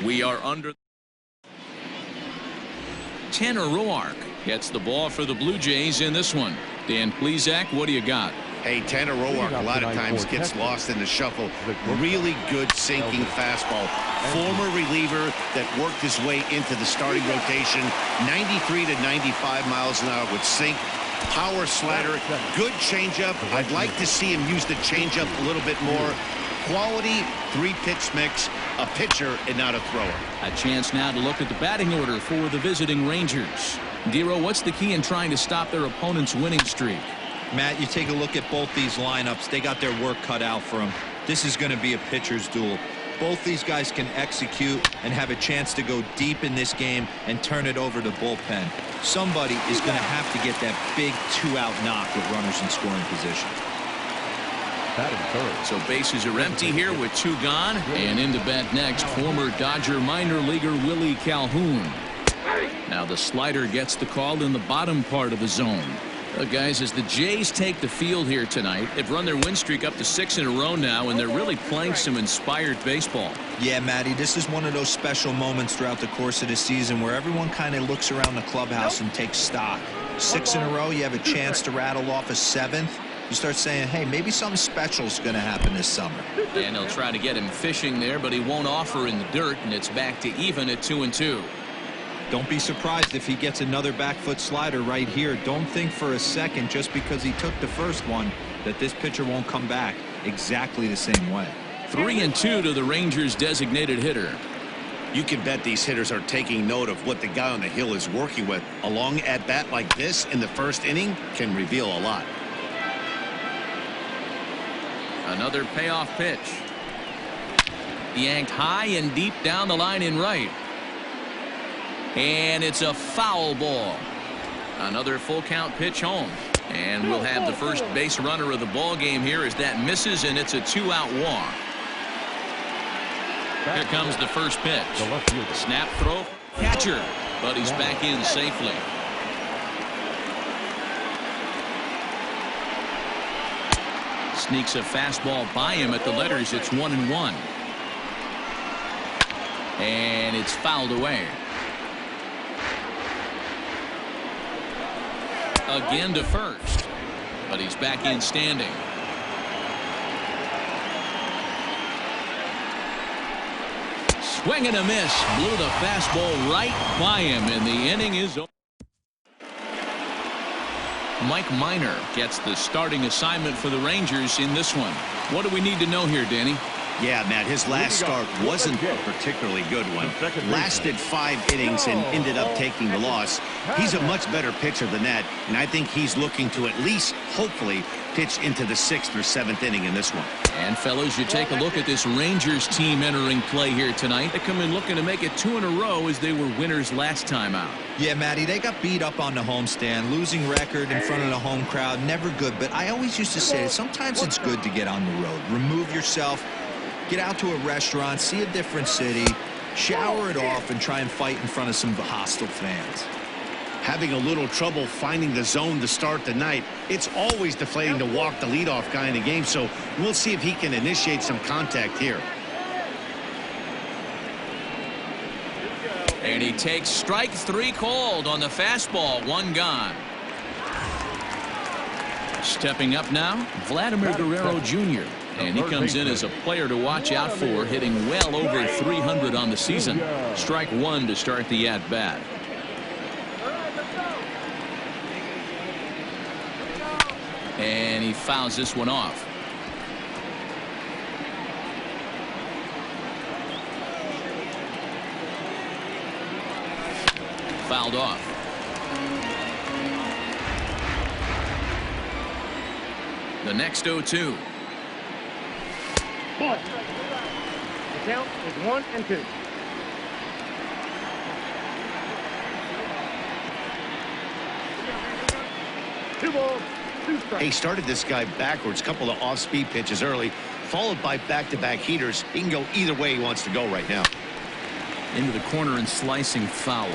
We are under. Tanner Roark gets the ball for the Blue Jays in this one. Dan Plesac, what do you got? Hey, Tanner Roark a lot of times gets lost in the shuffle. Really good sinking fastball. Former reliever that worked his way into the starting rotation. 93 to 95 miles an hour with sink. Power slider. Good changeup. I'd like to see him use the changeup a little bit more. Quality 3-pitch mix. A pitcher and not a thrower. A chance now to look at the batting order for the visiting Rangers. Dero, what's the key in trying to stop their opponent's winning streak? Matt, you take a look at both these lineups. They got their work cut out for them. This is going to be a pitcher's duel. Both these guys can execute and have a chance to go deep in this game and turn it over to bullpen. Somebody is going to have to get that big 2-out knock with runners in scoring position. So bases are empty here with 2 gone, and in to bat next, former Dodger minor leaguer Willie Calhoun. Now the slider gets the call in the bottom part of the zone. Guys, as the Jays take the field here tonight, they've run their win streak up to 6 in a row now, and they're really playing some inspired baseball. Yeah, Matty, this is one of those special moments throughout the course of the season where everyone kind of looks around the clubhouse and takes stock. 6 in a row, you have a chance to rattle off a 7th. You start saying, hey, maybe something special is going to happen this summer. And they'll try to get him fishing there, but he won't offer in the dirt, and it's back to even at 2-2. Don't be surprised if he gets another back foot slider right here. Don't think for a second, just because he took the first one, that this pitcher won't come back exactly the same way. 3-2 to the Rangers' designated hitter. You can bet these hitters are taking note of what the guy on the hill is working with. A long at bat like this in the first inning can reveal a lot. Another payoff pitch. Yanked high and deep down the line in right. And it's a foul ball. Another full count pitch home. And we'll have the first base runner of the ball game here as that misses, and it's a 2-out walk. Here comes the first pitch. Snap throw. Catcher. But he's back in safely. Sneaks a fastball by him at the letters. It's 1-1. And it's fouled away. Again to first, but he's back in standing. Swing and a miss. Blew the fastball right by him, and the inning is over. Mike Minor gets the starting assignment for the Rangers in this one. What do we need to know here, Danny? Yeah, Matt, his last start wasn't a particularly good one. Lasted 5 innings and ended up taking the loss. He's a much better pitcher than that, and I think he's looking to at least, hopefully, pitch into the 6th or 7th inning in this one. And, fellas, you take a look at this Rangers team entering play here tonight. They come in looking to make it 2 in a row as they were winners last time out. Yeah, Matty, they got beat up on the homestand. Losing record in front of the home crowd, never good. But I always used to say sometimes it's good to get on the road. Remove yourself. Get out to a restaurant, see a different city, shower it off, and try and fight in front of some hostile fans. Having a little trouble finding the zone to start the night. It's always deflating to walk the leadoff guy in the game, so we'll see if he can initiate some contact here. And he takes strike 3 called on the fastball. 1 gone. Stepping up now, Vladimir Guerrero Jr. And he comes in as a player to watch out for, hitting well over 300 on the season. Strike 1 to start the at-bat. And he fouls this one off. Fouled off. The next 0-2. Ball. The count is 1-2. Two balls, 2 strikes. He started this guy backwards, couple of off-speed pitches early, followed by back-to-back heaters. He can go either way he wants to go right now. Into the corner and slicing foul.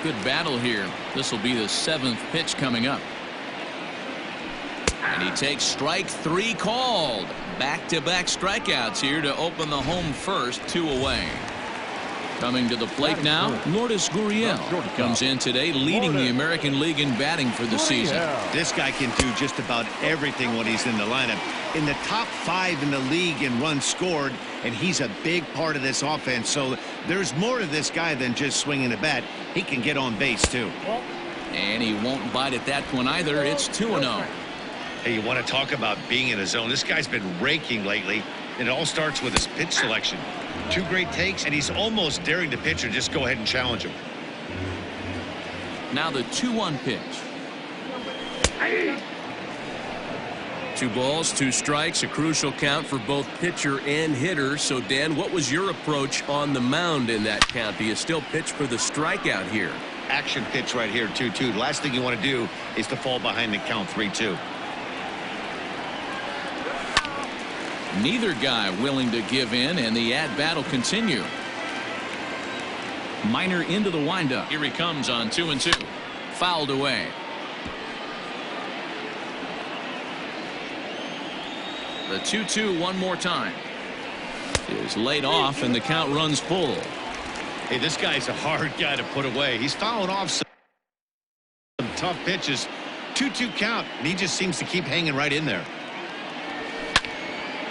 Good battle here. This will be the 7th pitch coming up. And he takes strike 3 called. Back-to-back strikeouts here to open the home first, 2 away. Coming to the plate now, Lourdes Gurriel comes in today leading the American League in batting for the season. This guy can do just about everything when he's in the lineup. In the top 5 in the league in runs scored, and he's a big part of this offense. So there's more to this guy than just swinging a bat. He can get on base too. And he won't bite at that one either. It's 2-0. Hey, you want to talk about being in a zone? This guy's been raking lately, and it all starts with his pitch selection. 2 great takes, and he's almost daring the pitcher just go ahead and challenge him. Now the 2-1 pitch. 2 balls, 2 strikes, a crucial count for both pitcher and hitter. So, Dan, what was your approach on the mound in that count? Do you still pitch for the strikeout here? Action pitch right here, 2-2. Last thing you want to do is to fall behind the count 3-2. Neither guy willing to give in, and the at-bat will continue. Minor into the windup. Here he comes on 2-2. Fouled away. The 2-2 one more time. Is laid off, and the count runs full. Hey, this guy's a hard guy to put away. He's fouling off some tough pitches. 2-2 count, and he just seems to keep hanging right in there.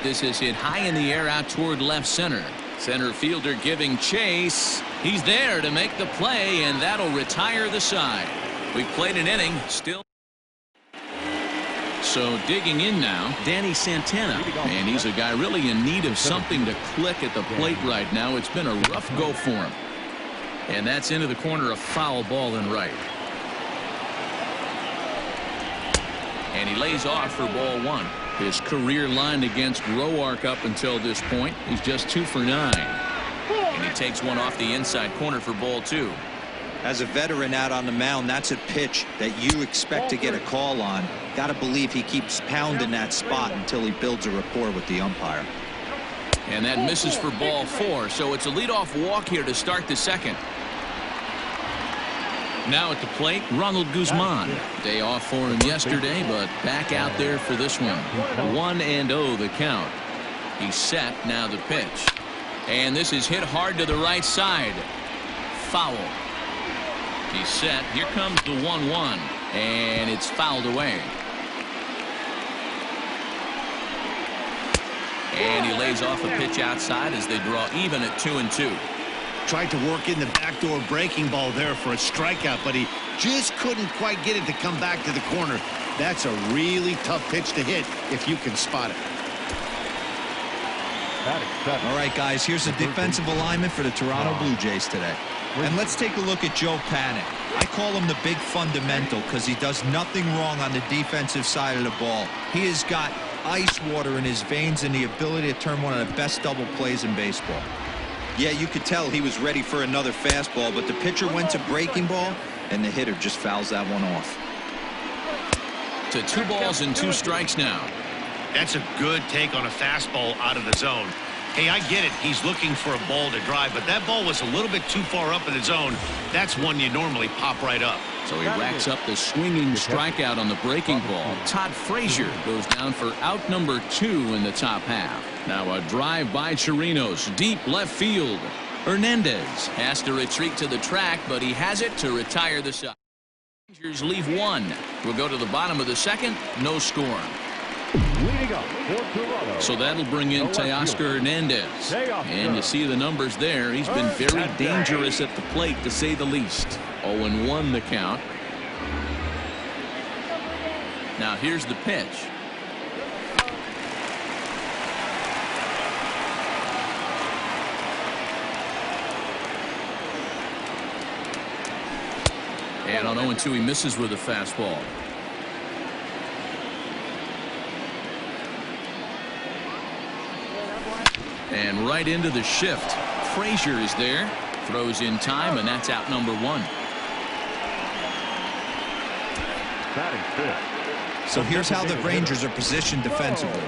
This is hit high in the air out toward left center. Center fielder giving chase. He's there to make the play, and that'll retire the side. We've played an inning, still. So digging in now, Danny Santana. And he's a guy really in need of something to click at the plate right now. It's been a rough go for him. And that's into the corner, a foul ball and right. And he lays off for ball 1. His career line against Roark up until this point, he's just 2 for 9. And he takes one off the inside corner for ball 2. As a veteran out on the mound, that's a pitch that you expect to get a call on. Got to believe he keeps pounding that spot until he builds a rapport with the umpire. And that misses for ball 4, so it's a leadoff walk here to start the second. Now at the plate, Ronald Guzman. Day off for him yesterday, but back out there for this one. 1-0 the count. He's set, now the pitch. And this is hit hard to the right side. Foul. He's set. Here comes the 1-1. And it's fouled away. And he lays off a pitch outside as they draw even at 2-2. Tried to work in the backdoor breaking ball there for a strikeout, but he just couldn't quite get it to come back to the corner. That's a really tough pitch to hit if you can spot it. All right, guys, here's a defensive alignment for the Toronto Blue Jays today. And let's take a look at Joe Panik. I call him the big fundamental because he does nothing wrong on the defensive side of the ball. He has got ice water in his veins and the ability to turn one of the best double plays in baseball. Yeah, you could tell he was ready for another fastball, but the pitcher went to breaking ball, and the hitter just fouls that one off. To 2 balls and 2 strikes now. That's a good take on a fastball out of the zone. Hey, I get it. He's looking for a ball to drive, but that ball was a little bit too far up in the zone. That's one you normally pop right up. So he racks up the swinging strikeout on the breaking ball. Todd Frazier goes down for out number 2 in the top half. Now a drive by Chirinos, deep left field. Hernandez has to retreat to the track, but he has it to retire the side. Rangers leave 1. We'll go to the bottom of the second. No score. So that'll bring in Teoscar Hernandez. And you see the numbers there. He's been very dangerous at the plate, to say the least. 0-1 the count. Now here's the pitch. And on 0-2 he misses with a fastball. And right into the shift. Frazier is there. Throws in time, and that's out number 1. So here's how the Rangers are positioned defensively.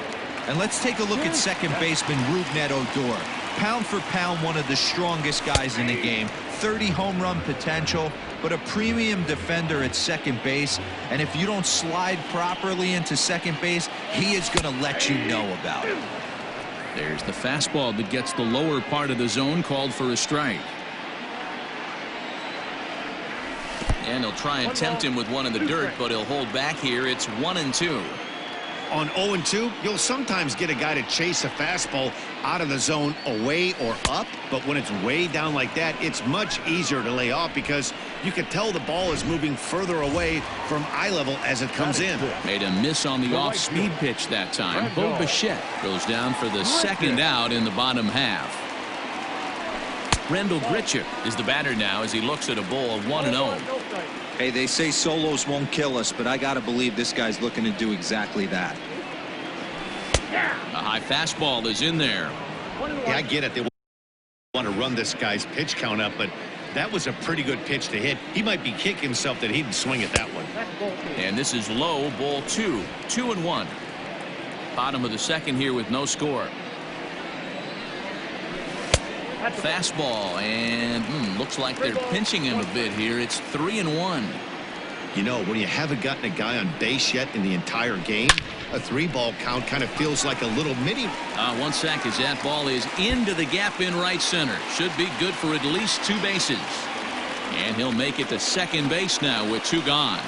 And let's take a look at second baseman Rougned Odor. Pound for pound, one of the strongest guys in the game. 30 home run potential, but a premium defender at second base. And if you don't slide properly into second base, he is going to let you know about it. There's the fastball that gets the lower part of the zone, called for a strike. And he'll try and tempt him with one in the dirt, but he'll hold back here. It's 1-2. On 0-2, you'll sometimes get a guy to chase a fastball out of the zone away or up, but when it's way down like that, it's much easier to lay off because you can tell the ball is moving further away from eye level as it comes in. Made a miss on the off-speed pitch that time. Bo Bichette goes down for the second out in the bottom half. Rendell Grichuk is the batter now as he looks at a ball of 1-0. Hey, they say solos won't kill us, but I got to believe this guy's looking to do exactly that. A high fastball is in there. Yeah, I get it. They want to run this guy's pitch count up, but that was a pretty good pitch to hit. He might be kicking himself that he didn't swing at that one. And this is low, ball 2. 2-1. Bottom of the second here with no score. Fastball, and looks like they're pinching him a bit here. It's 3-1. You know, when you haven't gotten a guy on base yet in the entire game, a 3-ball count kind of feels like a little mini. 1 sec as that ball is into the gap in right center. Should be good for at least 2 bases. And he'll make it to second base now with 2 gone.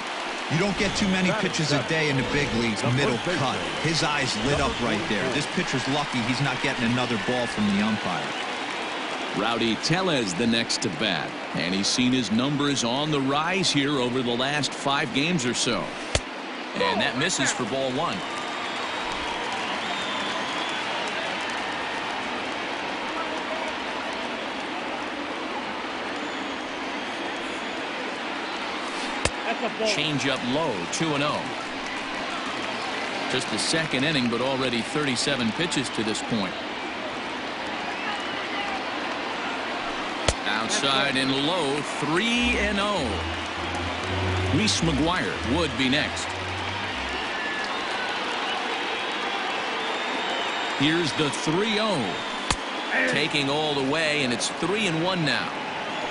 You don't get too many pitches a day in the big leagues. Middle cut. His eyes lit up right there. This pitcher's lucky he's not getting another ball from the umpire. Rowdy Tellez the next to bat, and he's seen his numbers on the rise here over the last 5 games or so. And that misses for ball 1. Change up low, 2-0. Just the second inning, but already 37 pitches to this point. Outside and low, 3-0. Reese McGuire would be next. Here's the 3-0. Taking all the way, and it's 3-1 now.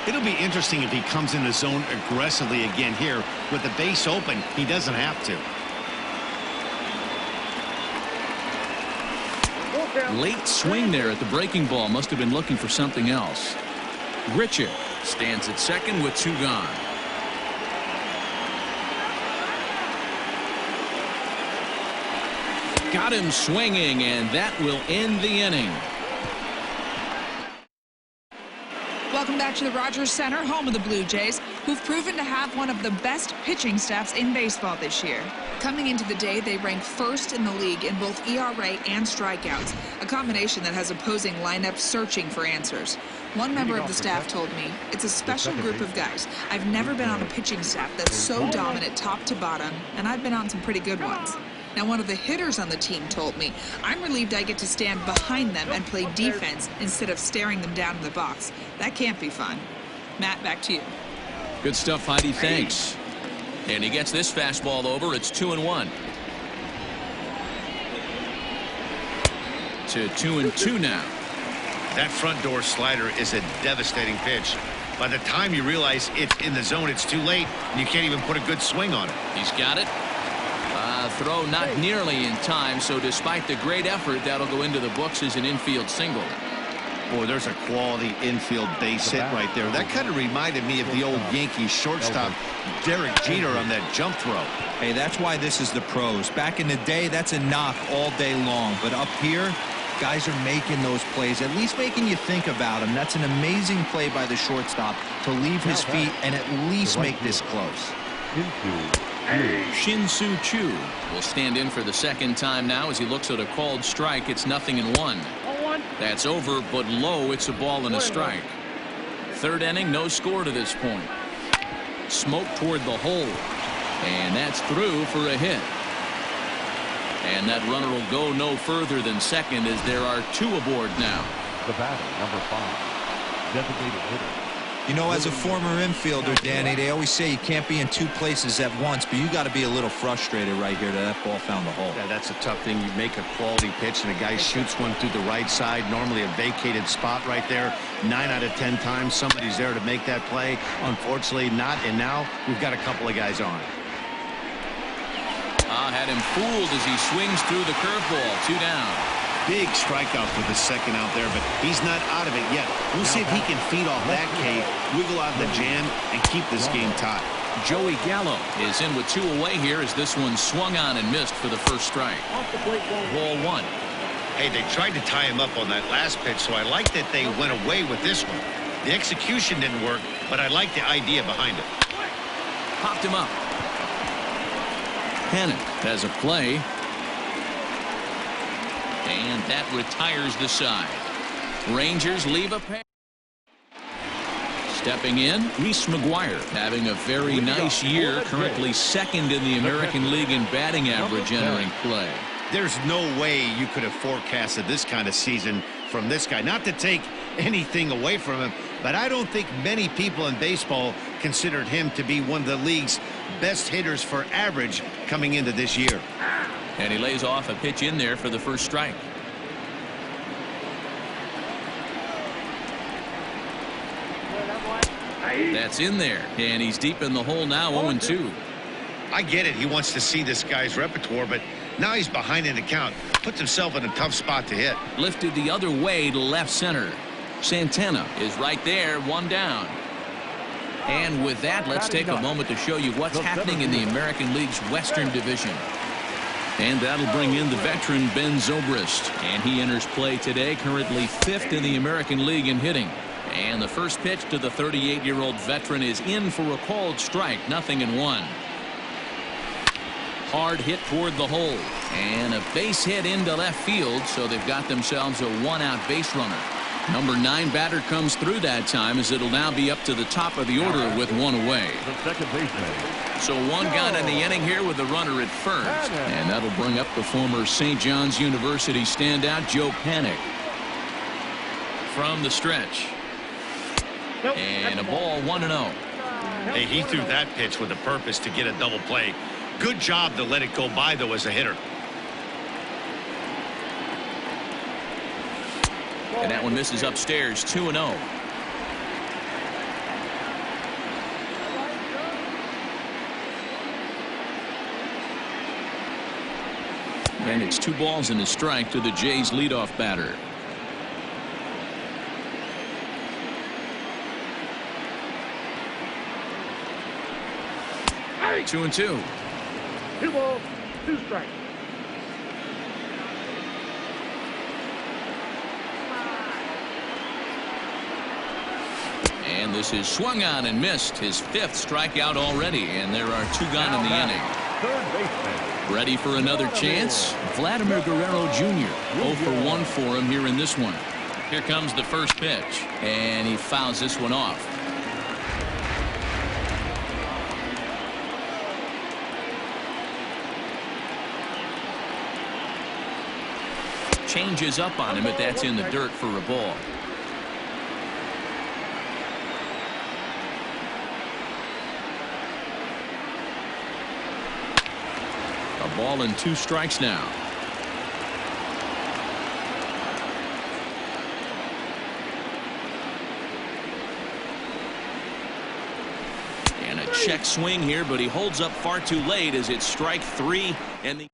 It'll be interesting if he comes in the zone aggressively again here. With the base open, he doesn't have to. Late swing there at the breaking ball. Must have been looking for something else. Grichuk stands at second with 2 gone. Got him swinging, and that will end the inning. Welcome back to the Rogers Center, home of the Blue Jays, who've proven to have one of the best pitching staffs in baseball this year. Coming into the day, they ranked first in the league in both ERA and strikeouts, a combination that has opposing lineups searching for answers. One member of the staff told me, "It's a special group of guys. I've never been on a pitching staff that's so dominant top to bottom, and I've been on some pretty good ones." Now, one of the hitters on the team told me, "I'm relieved I get to stand behind them and play defense instead of staring them down in the box. That can't be fun." Matt, back to you. Good stuff, Heidi. Thanks. And he gets this fastball over. It's 2-1. To 2-2 now. That front door slider is a devastating pitch. By the time you realize it's in the zone, it's too late, and you can't even put a good swing on it. He's got it. Throw not nearly in time, so despite the great effort, that'll go into the books as an infield single. Boy, there's a quality infield base hit right there. That kind of reminded me of the old Yankees shortstop Derek Jeter on that jump throw. Hey, that's why this is the pros. Back in the day, that's a knock all day long. But up here, guys are making those plays, at least making you think about them. That's an amazing play by the shortstop to leave his feet and at least make this close. Shin-Soo Choo will stand in for the second time now as he looks at a called strike. It's 0-1. That's over, but low. It's a ball and a strike. Third inning, no score to this point. Smoke toward the hole, and that's through for a hit. And that runner will go no further than second as there are 2 aboard now. The batter, number 5, designated hitter. You know, as a former infielder, Danny, they always say you can't be in 2 places at once, but you got to be a little frustrated right here that ball found the hole. Yeah, that's a tough thing. You make a quality pitch and a guy shoots one through the right side, normally a vacated spot right there. 9 out of 10 times somebody's there to make that play. Unfortunately not, and now we've got a couple of guys on. Had him fooled as he swings through the curveball. 2 down. Big strikeout for the second out there, but he's not out of it yet. We'll see if he can feed off that K, wiggle out of the jam, and keep this game tied. Joey Gallo is in with 2 away here as this one swung on and missed for the first strike. Ball 1. Hey, they tried to tie him up on that last pitch, so I like that they went away with this one. The execution didn't work, but I like the idea behind it. Popped him up. Panic has a play. And that retires the side. Rangers leave a pair. Stepping in, Reese McGuire having a very nice year, currently second in the American League in batting average entering play. There's no way you could have forecasted this kind of season from this guy. Not to take anything away from him, but I don't think many people in baseball considered him to be one of the league's best hitters for average coming into this year. And he lays off a pitch in there for the first strike. That's in there, and he's deep in the hole now, 0-2. I get it. He wants to see this guy's repertoire, but now he's behind in the count. Puts himself in a tough spot to hit. Lifted the other way to left center. Santana is right there, 1 down. And with that, let's take a moment to show you what's happening in the American League's Western Division. And that'll bring in the veteran Ben Zobrist. And he enters play today, currently 5th in the American League in hitting. And the first pitch to the 38-year-old veteran is in for a called strike, 0-1. Hard hit toward the hole. And a base hit into left field, so they've got themselves a 1-out base runner. Number 9 batter comes through that time, as it'll now be up to the top of the order with 1 away. The second baseman. So 1 gone in the inning here with the runner at first. And that'll bring up the former St. John's University standout Joe Panic. From the stretch. And a ball, 1-0. Hey, he threw that pitch with a purpose to get a double play. Good job to let it go by, though, as a hitter. And that one misses upstairs, 2-0. And it's 2 balls and a strike to the Jays leadoff batter. Hey. 2-2. 2 balls, 2 strikes. And this is swung on and missed, his 5th strikeout already, and there are 2 gone in the inning. Third baseman. Ready for another chance? Vladimir Guerrero Jr. 0 for 1 for him here in this one. Here comes the first pitch, and he fouls this one off. Changes up on him, but that's in the dirt for a ball. A ball and 2 strikes now. And a check swing here, but he holds up far too late as it's strike 3, and the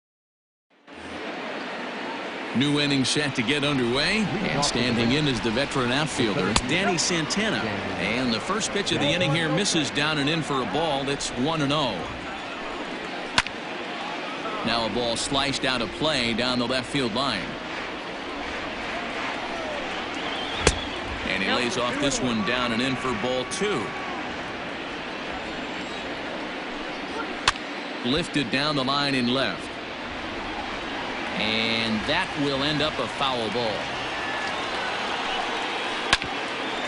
new inning set to get underway, and standing in is the veteran outfielder Danny Santana. And the first pitch of the inning here misses down and in for a ball. That's 1-0. Now a ball sliced out of play down the left field line. And he lays off this one down and in for ball 2. Lifted down the line in left. And that will end up a foul ball.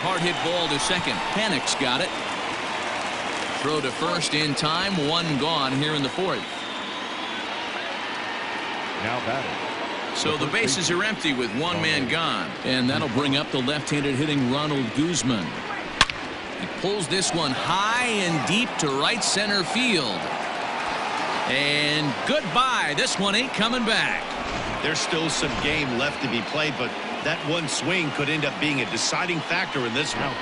Hard hit ball to second. Panic's got it. Throw to first in time. 1 gone here in the 4th. Now batting. So the bases are empty with 1 man gone. And that'll bring up the left-handed hitting Ronald Guzman. He pulls this one high and deep to right center field. And goodbye. This one ain't coming back. There's still some game left to be played, but that one swing could end up being a deciding factor in this one.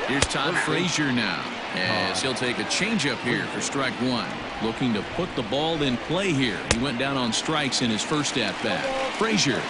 Here's Todd Frazier now, as he'll take a changeup here for strike 1. Looking to put the ball in play here. He went down on strikes in his first at-bat. Frazier,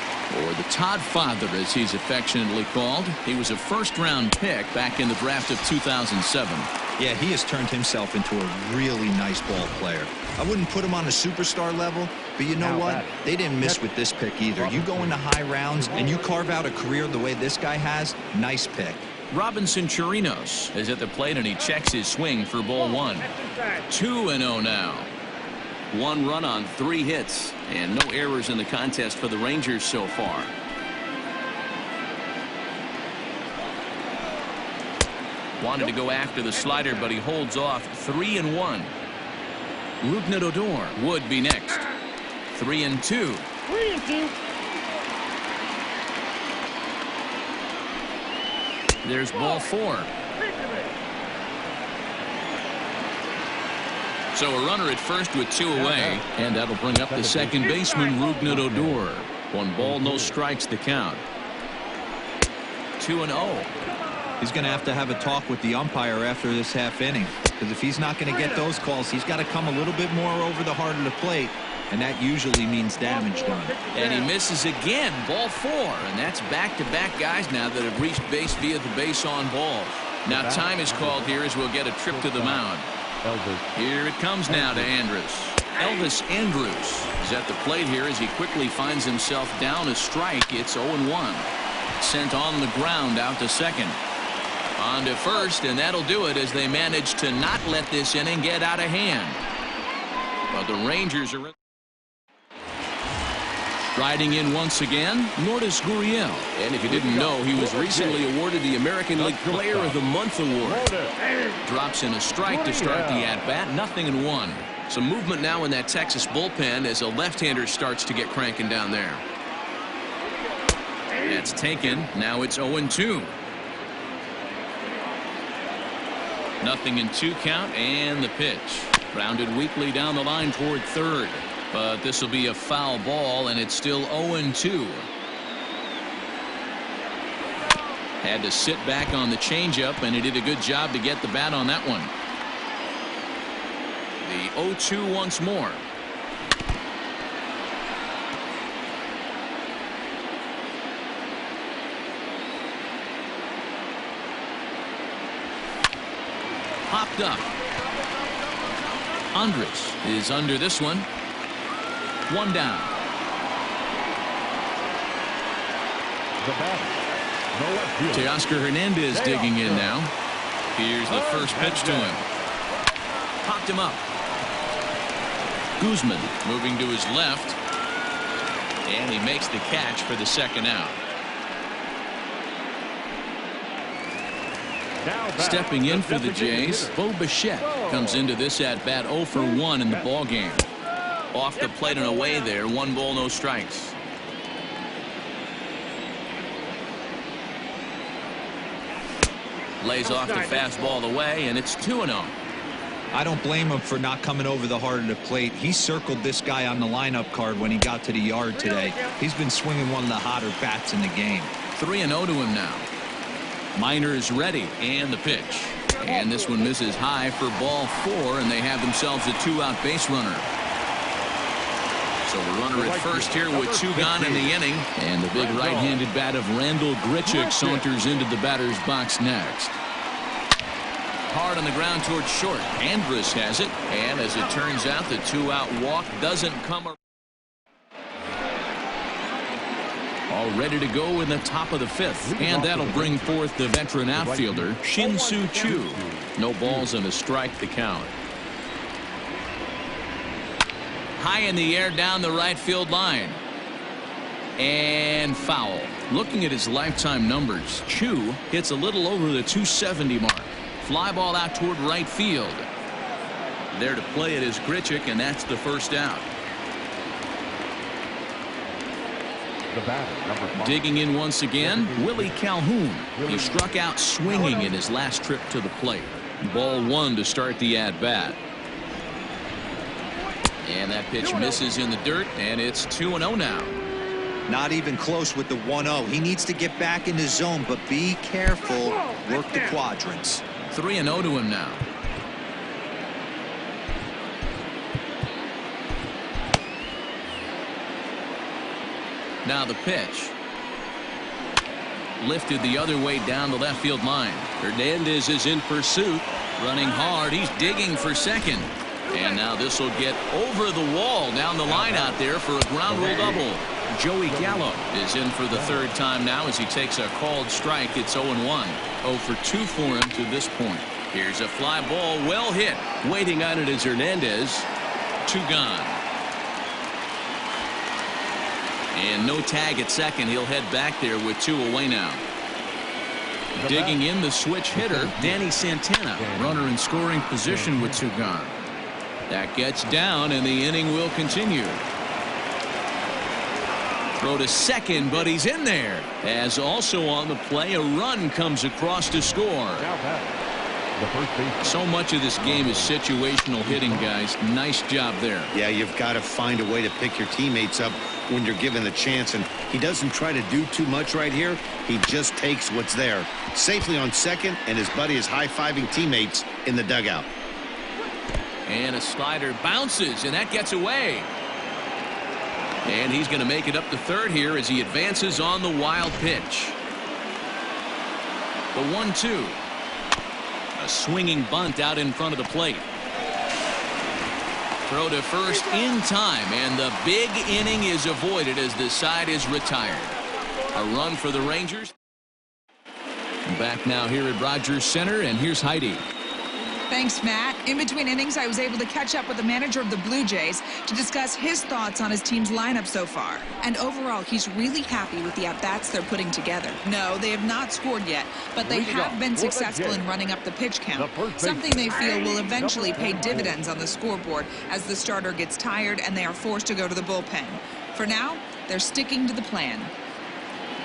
or the Todd Father as he's affectionately called. He was a first-round pick back in the draft of 2007. Yeah, he has turned himself into a really nice ball player. I wouldn't put him on a superstar level, but you know what? They didn't miss with this pick either. You go into high rounds and you carve out a career the way this guy has, nice pick. Robinson Chirinos is at the plate, and he checks his swing for ball 1. 2-0 now. 1 run on 3 hits, and no errors in the contest for the Rangers so far. Wanted to go after the slider, but he holds off. 3-1. Rougned Odor would be next. 3-2. 3-2. There's ball 4. So a runner at first with 2 away, and that'll bring up the second baseman, Rougned Odor. 1 ball, no strikes the count. 2-0. He's going to have a talk with the umpire after this half inning, because if he's not going to get those calls, he's got to come a little bit more over the heart of the plate, and that usually means damage done. And he misses again. Ball 4, and that's back-to-back guys now that have reached base via the base on balls. Now time is called here as we'll get a trip to the mound. Here it comes now to Andrus. Elvis Andrus is at the plate here as he quickly finds himself down a strike. It's 0-1. Sent on the ground out to second. On to first, and that'll do it as they manage to not let this inning get out of hand. But the Rangers are riding in once again, Lourdes Gurriel. And if you didn't know, he was recently awarded the American League Player of the Month award. Drops in a strike to start the at-bat, 0-1. Some movement now in that Texas bullpen as a left-hander starts to get cranking down there. That's taken. Now it's 0-2. 0-2 count, and the pitch. Grounded weakly down the line toward third. But this will be a foul ball, and it's still 0-2. Had to sit back on the changeup, and he did a good job to get the bat on that one. The 0-2 once more. Popped up. Andrus is under this one. 1 down. Teoscar Hernandez digging in now. Here's the first pitch to him. Popped him up. Guzman moving to his left. And he makes the catch for the second out. Stepping in for the Jays, Bo Bichette comes into this at-bat 0 for 1 in the ballgame. Off the plate and away there, 1 ball, no strikes. Lays off the fastball away, and it's 2-0. I don't blame him for not coming over the heart of the plate. He circled this guy on the lineup card when he got to the yard today. He's been swinging one of the hotter bats in the game. 3-0 to him now. Minor is ready, and the pitch. And this one misses high for ball 4, and they have themselves a 2-out base runner. So a runner at first here with 2 gone in the inning. And the big right-handed bat of Randal Grichuk saunters into the batter's box next. Hard on the ground towards short. Andrus has it, and as it turns out, the 2-out walk doesn't come around. All ready to go in the top of the 5th, and that'll bring forth the veteran outfielder, Shin-Soo Choo. No balls and a strike to count. High in the air down the right field line. And foul. Looking at his lifetime numbers, Choo hits a little over the 270 mark. Fly ball out toward right field. There to play it is Grichuk, and that's the first out. Digging in once again, Willie Calhoun. He struck out swinging in his last trip to the plate. Ball 1 to start the at-bat. And that pitch misses in the dirt, and it's 2-0 now. Not even close with the 1-0. He needs to get back in the zone, but be careful. Work the quadrants. 3-0 to him now. Now the pitch. Lifted the other way down the left field line. Hernandez is in pursuit. Running hard. He's digging for second. And now this will get over the wall down the line out there for a ground rule double. Joey Gallo is in for the third time now as he takes a called strike. It's 0-1. 0 for 2 for him to this point. Here's a fly ball, well hit. Waiting on it is Hernandez. 2 gone. And no tag at second. He'll head back there with 2 away now. Digging in the switch hitter, Danny Santana. Runner in scoring position with 2 gone. That gets down, and the inning will continue. Throw to second, but he's in there. As also on the play, a run comes across to score. So much of this game is situational hitting, guys. Nice job there. Yeah, you've got to find a way to pick your teammates up when you're given the chance, and he doesn't try to do too much right here. He just takes what's there. Safely on second, and his buddy is high-fiving teammates in the dugout. And a slider bounces, and that gets away. And he's going to make it up to third here as he advances on the wild pitch. The 1-2. A swinging bunt out in front of the plate. Throw to first in time, and the big inning is avoided as the side is retired. A run for the Rangers. Back now here at Rogers Center, and here's Heidi. Thanks, Matt. In between innings, I was able to catch up with the manager of the Blue Jays to discuss his thoughts on his team's lineup so far. And overall, he's really happy with the at-bats they're putting together. No, they have not scored yet, but they have been successful in running up the pitch count, something they feel will eventually pay dividends on the scoreboard as the starter gets tired and they are forced to go to the bullpen. For now, they're sticking to the plan.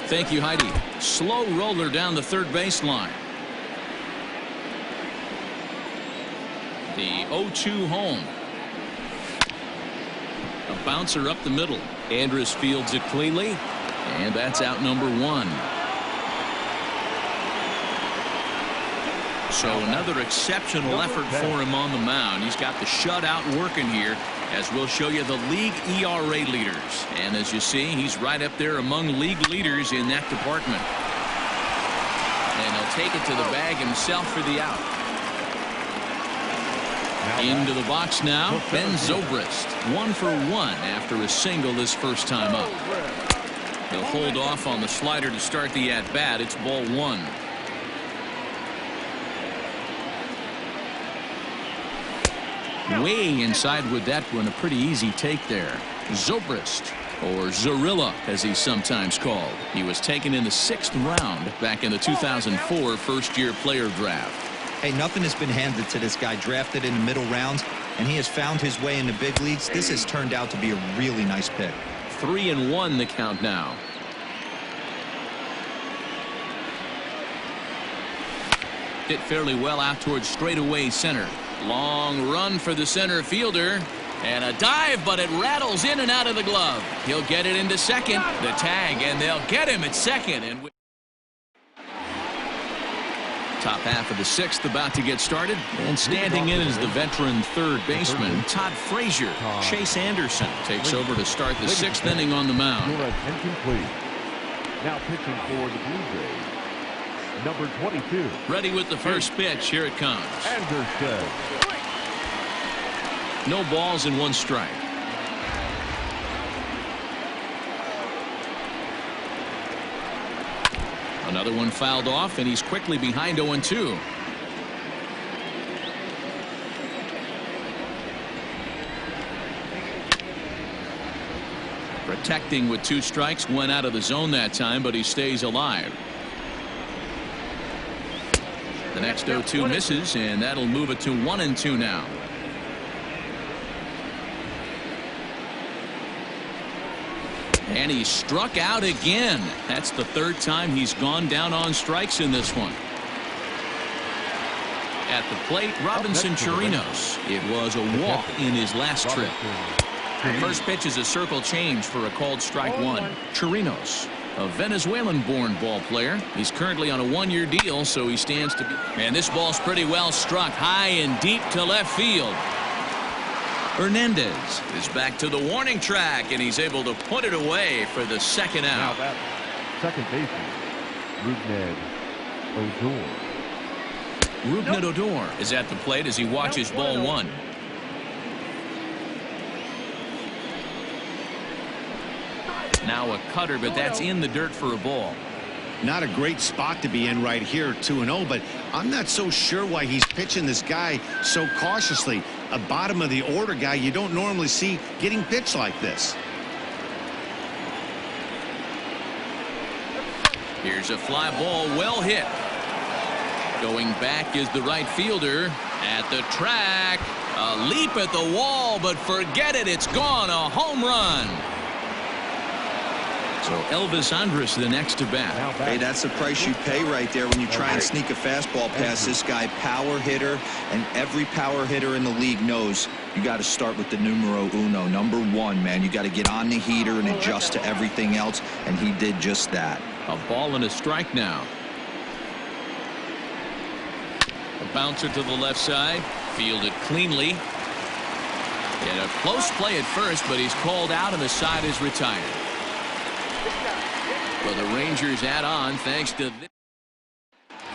Thank you, Heidi. Slow roller down the third baseline. The 0-2 home. A bouncer up the middle. Andrus fields it cleanly, and that's out number 1. So another exceptional effort for him on the mound. He's got the shutout working here, as we'll show you the league ERA leaders. And as you see, he's right up there among league leaders in that department. And he'll take it to the bag himself for the out. Into the box now, Ben Zobrist. 1 for 1 after a single his first time up. He'll hold off on the slider to start the at-bat. It's ball 1. Way inside with that one. A pretty easy take there. Zobrist, or Zorilla as he's sometimes called. He was taken in the 6th round back in the 2004 first-year player draft. Hey, nothing has been handed to this guy. Drafted in the middle rounds, and he has found his way in the big leagues. This has turned out to be a really nice pick. 3-1 the count now. Hit fairly well out towards straightaway center. Long run for the center fielder. And a dive, but it rattles in and out of the glove. He'll get it into second. The tag, and they'll get him at second. And top half of the 6th about to get started, and standing in is the veteran third baseman Todd Frazier. Chase Anderson takes over to start the 6th inning on the mound. Now pitching for the Blue Jays, number 22. Ready with the first pitch. Here it comes. Anderson. No balls and 1 strike. Another one fouled off, and he's quickly behind 0-2. Protecting with 2 strikes, went out of the zone that time, but he stays alive. The next 0-2 misses, and that'll move it to 1-2 now. And he struck out again. That's the 3rd time he's gone down on strikes in this one. At the plate, Robinson Chirinos. It was a walk in his last trip. The first pitch is a circle change for a called strike 1. Chirinos, a Venezuelan-born ball player. He's currently on a 1-year deal, so he stands to be. And this ball's pretty well struck high and deep to left field. Hernandez is back to the warning track, and he's able to put it away for the 2nd out. Second baseman, Rougned Odor. Rupnadodor is at the plate as he watches ball one. Now a cutter, but that's in the dirt for a ball. Not a great spot to be in right here, 2-0, but I'm not so sure why he's pitching this guy so cautiously. A bottom of the order guy you don't normally see getting pitched like this. Here's a fly ball, well hit. Going back is the right fielder at the track. A leap at the wall, but forget it, it's gone. A home run. So Elvis Andrus the next to bat. Hey, that's the price you pay right there when you try and sneak a fastball past this guy. Power hitter, and every power hitter in the league knows you got to start with the numero uno, number one, man. You got to get on the heater and adjust to everything else, and he did just that. A ball and a strike now. A bouncer to the left side, fielded cleanly. And a close play at first, but he's called out and the side is retired. Well, the Rangers add on thanks to this.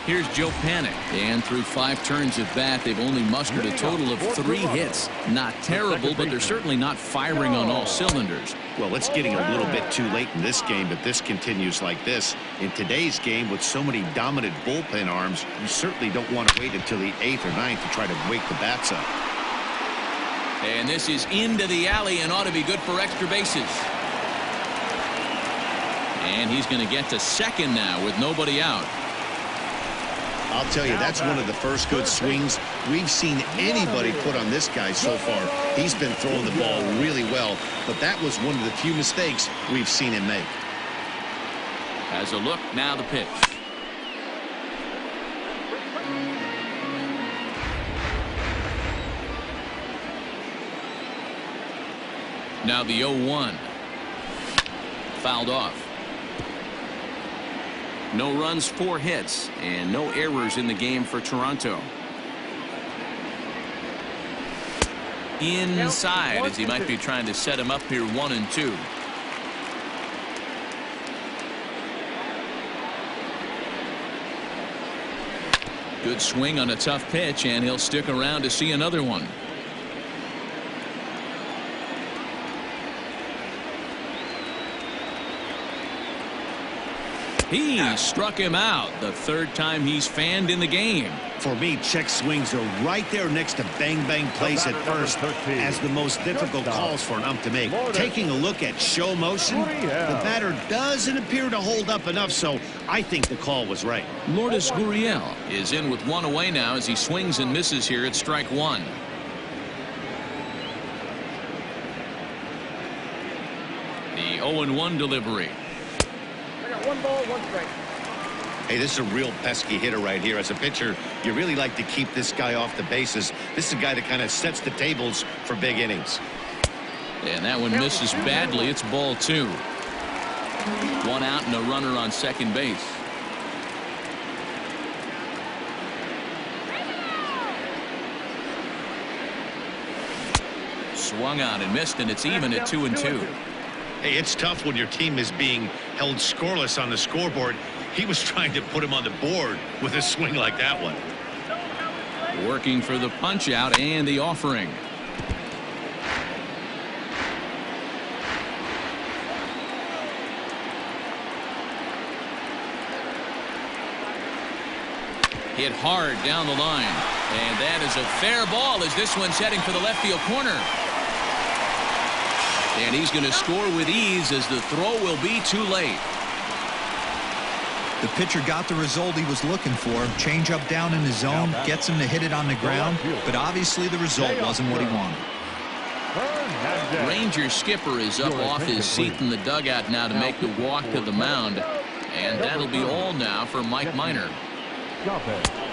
Here's Joe Panik, and through 5 turns at bat, they've only mustered a total of 3 hits. Not terrible, but they're certainly not firing on all cylinders. Well, it's getting a little bit too late in this game, but this continues like this. In today's game, with so many dominant bullpen arms, you certainly don't want to wait until the 8th or 9th to try to wake the bats up. And this is into the alley and ought to be good for extra bases. And he's going to get to second now with nobody out. I'll tell you, that's one of the first good swings we've seen anybody put on this guy so far. He's been throwing the ball really well, but that was one of the few mistakes we've seen him make. As a look, now the pitch. Now the 0-1. Fouled off. No runs, 4 hits, and no errors in the game for Toronto. Inside, as he might be trying to set him up here 1-2. Good swing on a tough pitch, and he'll stick around to see another one. He struck him out, the 3rd time he's fanned in the game. For me, check swings are right there next to bang-bang plays at first as the most difficult calls for an ump to make. Taking a look at show motion, the batter doesn't appear to hold up enough, so I think the call was right. Lourdes Gurriel is in with 1 away now as he swings and misses here at strike 1. The 0-1 delivery. 1 ball, 1 strike. Hey, this is a real pesky hitter right here. As a pitcher, you really like to keep this guy off the bases. This is a guy that kind of sets the tables for big innings. And that one misses badly. It's ball 2. 1 out and a runner on second base. Swung on and missed, and it's even at 2-2. Hey, it's tough when your team is being held scoreless on the scoreboard. He was trying to put him on the board with a swing like that one. Working for the punch out and the offering. Hit hard down the line, and that is a fair ball as this one's heading for the left field corner. And he's going to score with ease as the throw will be too late. The pitcher got the result he was looking for. Change up down in the zone, gets him to hit it on the ground, but obviously the result wasn't what he wanted. Ranger skipper is up off his seat in the dugout now to make the walk to the mound, and that'll be all now for Mike Minor.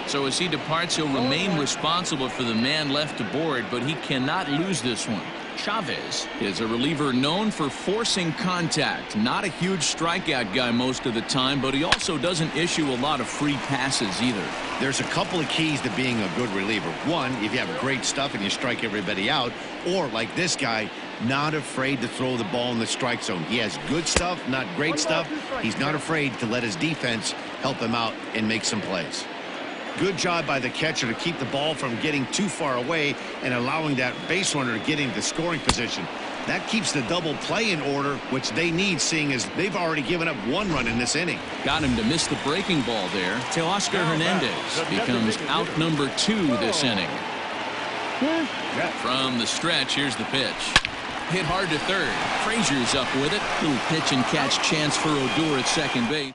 So as he departs, he'll remain responsible for the man left to board, but he cannot lose this one. Chavez is a reliever known for forcing contact. Not a huge strikeout guy most of the time, but he also doesn't issue a lot of free passes either. There's a couple of keys to being a good reliever. One, if you have great stuff and you strike everybody out, or like this guy, not afraid to throw the ball in the strike zone. He has good stuff, not great stuff. He's not afraid to let his defense help him out and make some plays. Good job by the catcher to keep the ball from getting too far away and allowing that base runner to get into scoring position. That keeps the double play in order, which they need, seeing as they've already given up 1 run in this inning. Got him to miss the breaking ball there. Teoscar Hernandez becomes out number 2 this inning. From the stretch, here's the pitch. Hit hard to third. Frazier's up with it. Little pitch and catch chance for Odor at second base.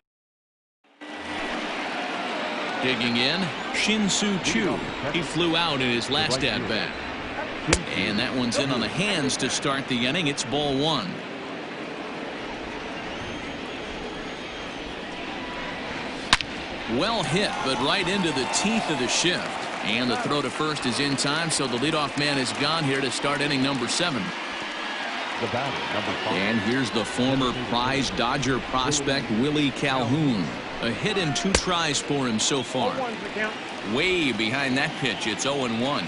Digging in, Shin-Soo Choo. He flew out in his last at-bat. And that one's in on the hands to start the inning. It's ball 1. Well hit, but right into the teeth of the shift. And the throw to first is in time, so the leadoff man is gone here to start inning number 7. The batter, number 5. And here's the former prize Dodger prospect Willie Calhoun. A hit in 2 tries for him so far. Way behind that pitch. It's 0-1.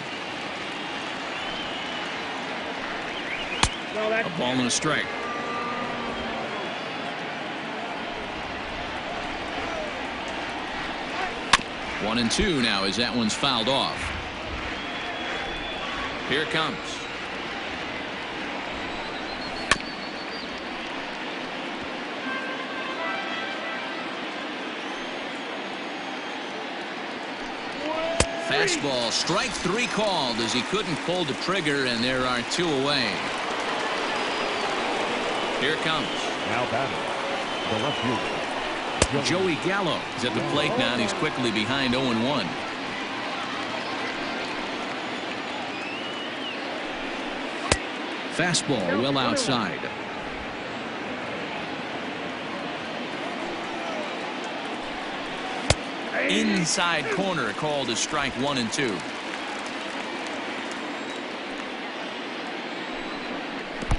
A ball and a strike. One and 2 now as that one's fouled off. Here it comes. Fastball, strike 3 called as he couldn't pull the trigger, and there are 2 away. Here it comes. Now batting, the left fielder, Joey Gallo is at the plate now, and he's quickly behind 0-1. Fastball well outside. Inside corner called as strike 1 and 2.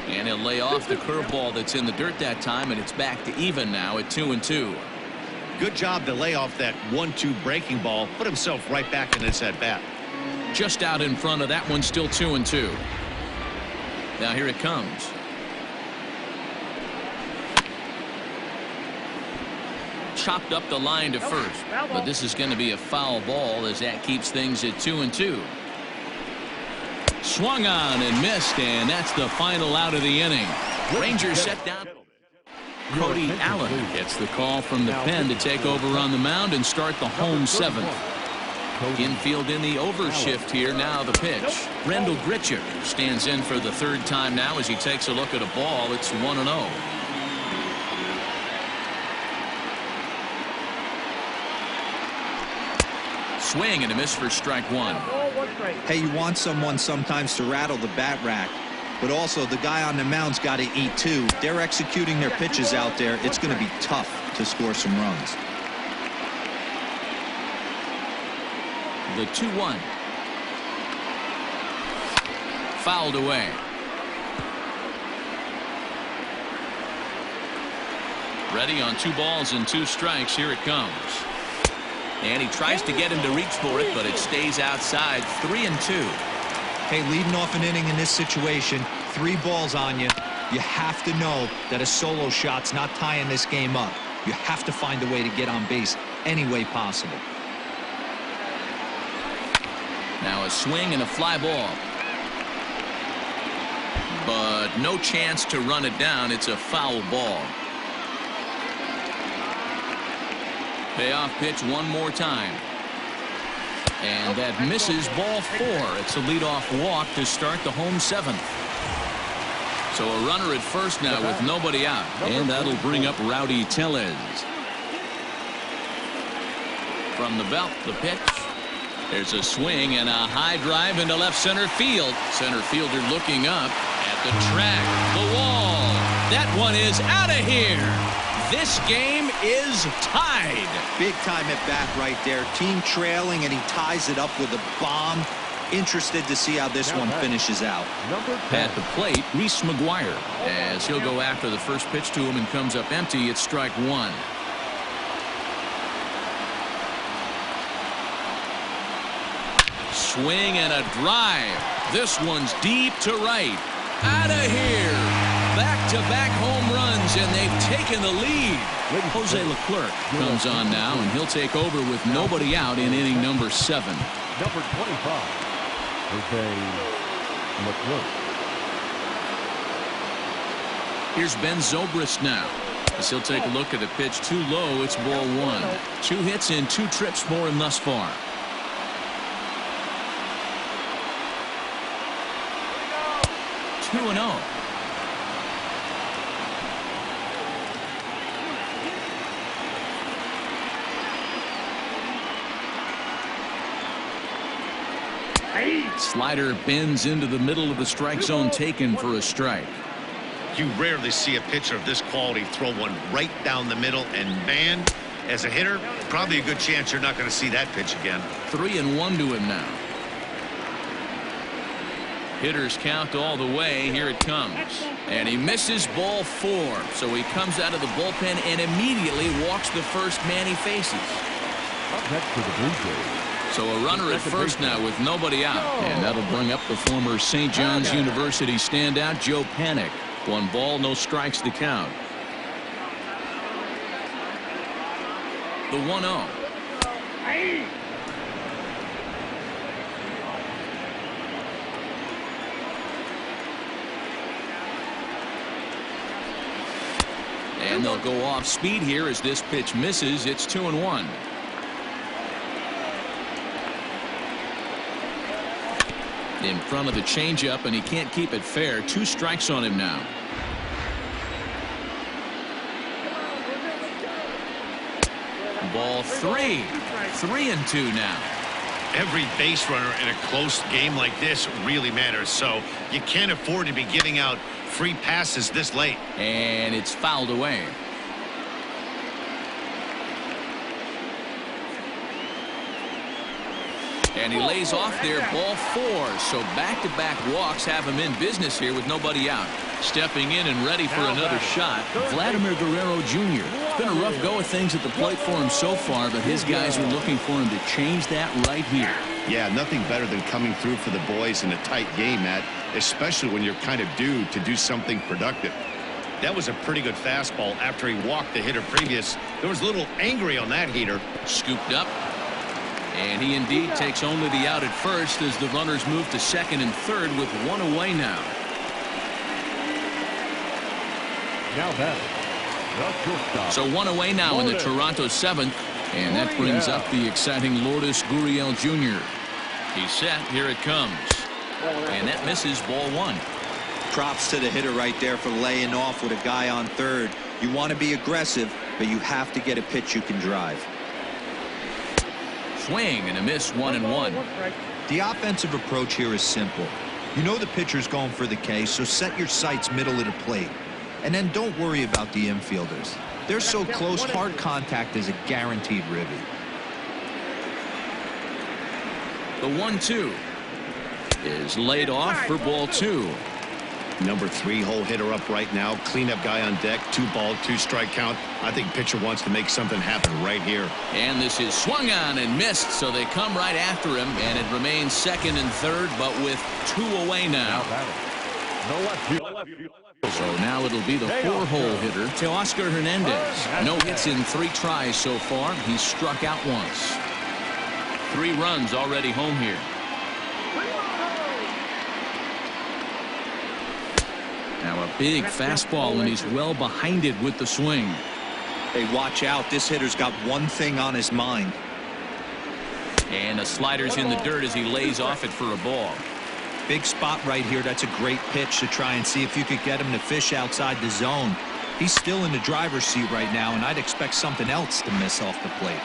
And he'll lay off the curveball that's in the dirt that time, and it's back to even now at 2-2. Good job to lay off that 1-2 breaking ball. Put himself right back in this at-bat. Just out in front of that one, still 2-2. Now here it comes. Chopped up the line to first, but this is going to be a foul ball as that keeps things at 2-2. Swung on and missed, and that's the final out of the inning. Rangers set down. Cody Allen gets the call from the pen to take over on the mound and start the home 7th. Infield in the overshift here. Now the pitch. Rendell Grichuk stands in for the 3rd time now as he takes a look at a ball. It's 1-0. Swing and a miss for strike 1. Hey, you want someone sometimes to rattle the bat rack, but also the guy on the mound's got to eat too. They're executing their pitches out there. It's going to be tough to score some runs. The 2-1. Fouled away. Ready on 2 balls and 2 strikes. Here it comes. And he tries to get him to reach for it, but it stays outside. 3-2. Hey, leading off an inning in this situation, 3 balls on you. You have to know that a solo shot's not tying this game up. You have to find a way to get on base any way possible. Now a swing and a fly ball. But no chance to run it down. It's a foul ball. Payoff pitch one more time. And that misses, ball 4. It's a leadoff walk to start the home 7th. So a runner at first now with nobody out. And that'll bring up Rowdy Tellez. From the belt, the pitch. There's a swing and a high drive into left center field. Center fielder looking up at the track, the wall. That one is out of here. This game is tied. Big time at bat right there. Team trailing, and he ties it up with a bomb. Interested to see how this one finishes out. At the plate, Reese McGuire, as he'll go after the first pitch to him and comes up empty. It's strike 1. Swing and a drive. This one's deep to right. Out of here. Back-to-back home runs swings, and they've taken the lead. Jose Leclerc comes on now, and he'll take over with nobody out in inning number 7. Number 25, Jose Leclerc. Here's Ben Zobrist now, as he'll take a look at the pitch. Too low. It's ball 1. 2 hits and 2 trips for him thus far. Two and 0. Slider bends into the middle of the strike zone, taken for a strike. You rarely see a pitcher of this quality throw one right down the middle, and man, as a hitter, probably a good chance you're not going to see that pitch again. 3-1 to him now. Hitters count all the way. Here it comes. And he misses ball 4. So he comes out of the bullpen and immediately walks the first man he faces. Up next for the Blue Jays. So a runner at first now with nobody out. And that'll bring up the former St. John's University standout, Joe Panik. 1 ball, no strikes to count. The 1-0. And they'll go off speed here as this pitch misses. It's 2-1. In front of the changeup, and he can't keep it fair. 2 strikes on him now. Ball 3. 3-2 now. Every base runner in a close game like this really matters, so you can't afford to be giving out free passes this late. And it's fouled away. And he lays off there, ball 4. So back-to-back walks have him in business here with nobody out. Stepping in and ready for another shot, Vladimir Guerrero Jr. It's been a rough go of things at the plate for him so far, but his guys are looking for him to change that right here. Yeah, nothing better than coming through for the boys in a tight game, Matt, especially when you're kind of due to do something productive. That was a pretty good fastball after he walked the hitter previous. There was a little angry on that heater. Scooped up. And he indeed takes only the out at first as the runners move to second and third with 1 away now. Now batting, the shortstop. So 1 away now in the Toronto 7th. And that brings up the exciting Lourdes Gurriel Jr. He's set. Here it comes. And that misses ball 1. Props to the hitter right there for laying off with a guy on third. You want to be aggressive, but you have to get a pitch you can drive. Swing and a miss, 1-1. The offensive approach here is simple. You know the pitcher's going for the K, so set your sights middle of the plate. And then don't worry about the infielders. They're so close, hard contact is a guaranteed ribby. The 1-2 is laid off for ball 2. Number 3 hole hitter up right now. Cleanup guy on deck. 2 ball, 2 strike count. I think pitcher wants to make something happen right here. And this is swung on and missed, so they come right after him, and it remains second and third, but with 2 away now. So now it'll be the 4-hole hitter, Teoscar Hernandez. No hits in 3 tries so far. He's struck out once. 3 runs already home here. Now a big fastball, and he's well behind it with the swing. Hey, watch out. This hitter's got one thing on his mind. And the slider's in the dirt as he lays off it for a ball. Big spot right here. That's a great pitch to try and see if you could get him to fish outside the zone. He's still in the driver's seat right now, and I'd expect something else to miss off the plate.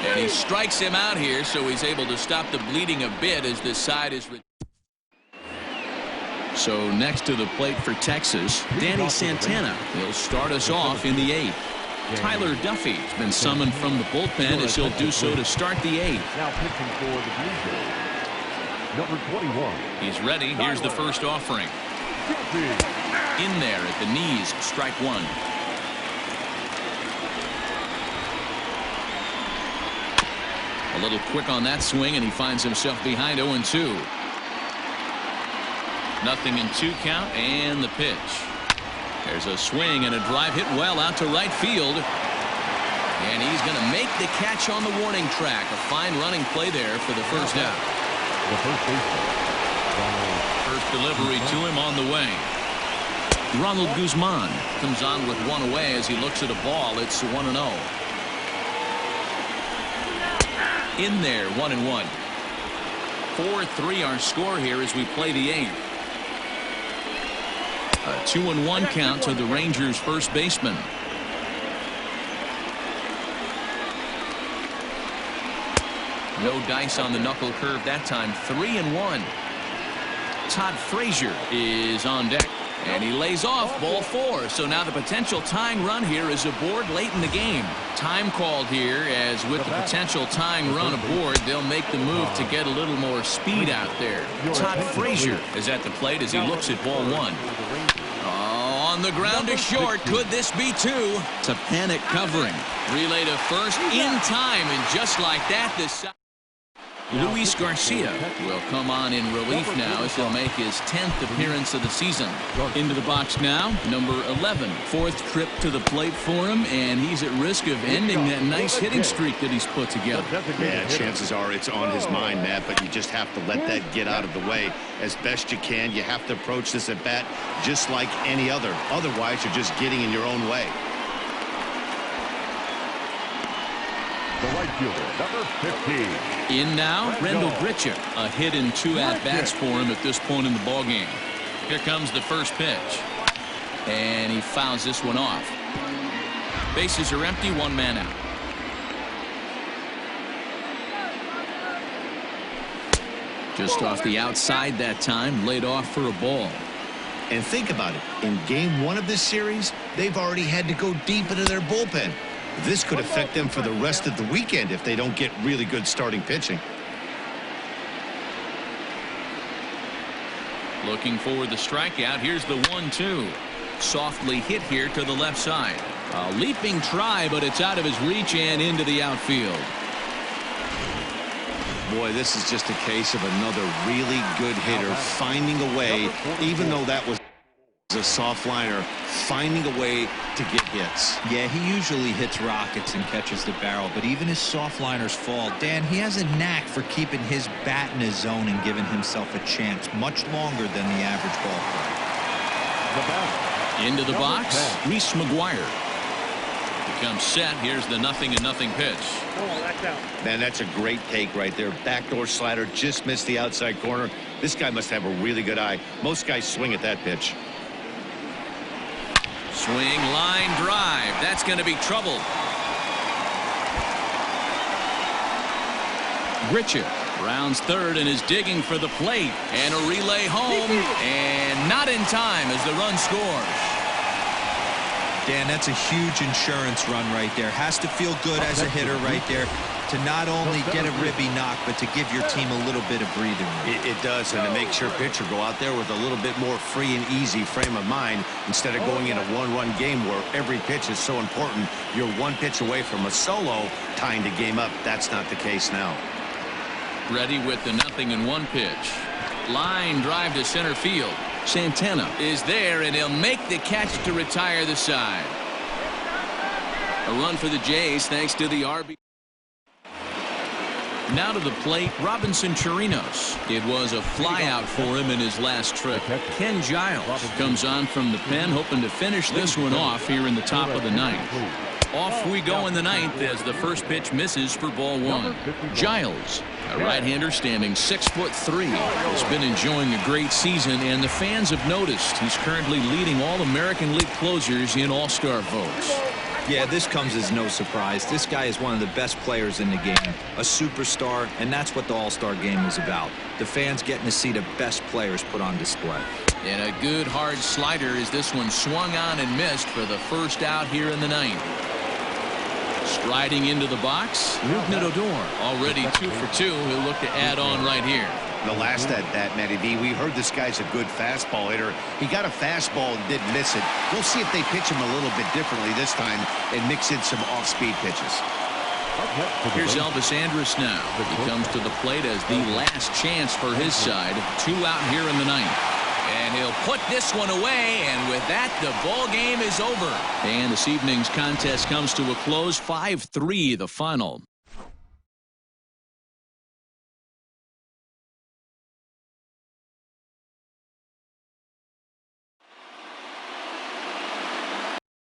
And he strikes him out here, so he's able to stop the bleeding a bit as this side is. So next to the plate for Texas, Danny Santana. He'll start us off in the 8th. Tyler Duffy's been summoned from the bullpen as he'll do so to start the 8th. Now pitching for the Blue Jays, number 21. He's ready. Here's the first offering. In there at the knees, strike 1. A little quick on that swing, and he finds himself behind 0-2. 0-2 count and the pitch. There's a swing and a drive hit well out to right field. And he's going to make the catch on the warning track. A fine running play there for the first out. The first baseman. First delivery to him on the way. Ronald Guzman comes on with one away as he looks at a ball. It's 1-0. In there, 1-1. 4-3 our score here as we play the 8th. A 2-1 count to the Rangers first baseman. No dice on the knuckle curve that time. 3-1. Todd Frazier is on deck. And he lays off ball 4. So now the potential tying run here is aboard late in the game. Time called here, as with the potential tying run aboard, they'll make the move to get a little more speed out there. Todd Frazier is at the plate as he looks at ball 1. Oh, on the ground to short. Could this be 2? It's a panic covering. Relay to first in time, and just like that, this Luis Garcia will come on in relief now as he'll make his 10th appearance of the season. Into the box now, number 11. 4th trip to the plate for him, and he's at risk of ending that nice hitting streak that he's put together. Yeah, chances are it's on his mind, Matt, but you just have to let that get out of the way as best you can. You have to approach this at bat just like any other. Otherwise, you're just getting in your own way. The right fielder, number 15. In now, Rendell Gritchick. A hit in 2 at-bats for him at this point in the ballgame. Here comes the first pitch. And he fouls this one off. Bases are empty, 1 man out. Just off the outside that time, laid off for a ball. And think about it. In game 1 of this series, they've already had to go deep into their bullpen. This could affect them for the rest of the weekend if they don't get really good starting pitching. Looking for the strikeout. Here's the 1-2. Softly hit here to the left side. A leaping try, but it's out of his reach and into the outfield. Boy, this is just a case of another really good hitter finding a way, even though that was a soft liner, finding a way to get hits. Yeah, he usually hits rockets and catches the barrel, but even his soft liners fall. Dan, he has a knack for keeping his bat in his zone and giving himself a chance much longer than the average ball player. Into the box, Reese McGuire. Becomes set. Here's the 0-0 pitch. Man, that's a great take right there. Backdoor slider, just missed the outside corner. This guy must have a really good eye. Most guys swing at that pitch. Swing, line drive. That's going to be trouble. Gritchick rounds third and is digging for the plate. And a relay home. And not in time as the run scores. Dan, that's a huge insurance run right there. Has to feel good as a hitter right there to not only get a ribby knock, but to give your team a little bit of breathing room. It does, and it makes your pitcher go out there with a little bit more free and easy frame of mind instead of going in a one-run game where every pitch is so important. You're one pitch away from a solo tying the game up. That's not the case now. Ready with the 0-1 pitch. Line drive to center field. Santana is there, and he'll make the catch to retire the side. A run for the Jays thanks to the RB. Now to the plate, Robinson Chirinos. It was a flyout for him in his last trip. Ken Giles comes on from the pen, hoping to finish this one off here in the top of the 9th. Off we go in the 9th as the first pitch misses for ball 1. Giles, a right-hander standing 6'3", has been enjoying a great season, and the fans have noticed he's currently leading all American League closers in all-star votes. Yeah, this comes as no surprise. This guy is one of the best players in the game, a superstar, and that's what the All-Star game is about. The fans getting to see the best players put on display. And a good hard slider as this one swung on and missed for the first out here in the 9th. Striding into the box, Rougned Odor, already 2 for 2. He'll look to add on right here. The last at bat, Matty V, we heard this guy's a good fastball hitter. He got a fastball and didn't miss it. We'll see if they pitch him a little bit differently this time and mix in some off-speed pitches. Here's Elvis Andrus now. He comes to the plate as the last chance for his side. 2 out here in the 9th. And he'll put this one away, and with that, the ball game is over. And this evening's contest comes to a close, 5-3 the final.